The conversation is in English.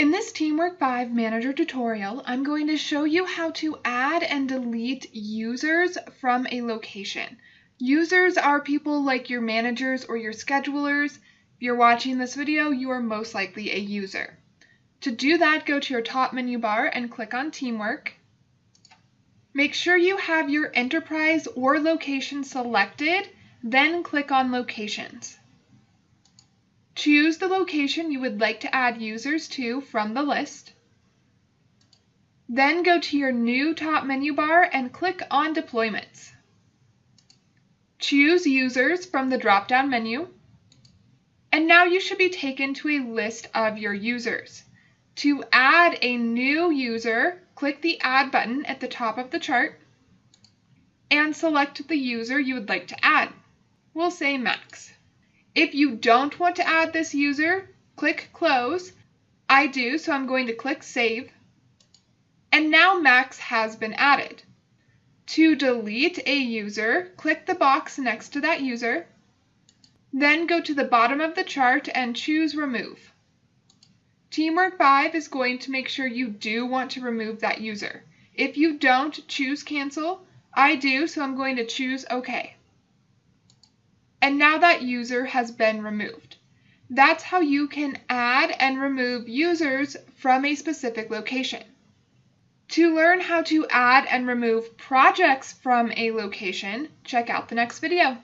In this TeamWork 5 Manager tutorial, I'm going to show you how to add and delete users from a location. Users are people like your managers or your schedulers. If you're watching this video, you are most likely a user. To do that, go to your top menu bar and click on TeamWork. Make sure you have your enterprise or location selected, then click on Locations. Choose the location you would like to add users to from the list. Then go to your new top menu bar and click on Deployments. Choose Users from the drop-down menu. And now you should be taken to a list of your users. To add a new user, click the Add button at the top of the chart and select the user you would like to add. We'll say Max. If you don't want to add this user, click Close. I do, so I'm going to click Save. And now Max has been added. To delete a user, click the box next to that user. Then go to the bottom of the chart and choose Remove. TeamWork 5 is going to make sure you do want to remove that user. If you don't, choose Cancel. I do, so I'm going to choose OK. And now that user has been removed. That's how you can add and remove users from a specific location. To learn how to add and remove projects from a location, check out the next video.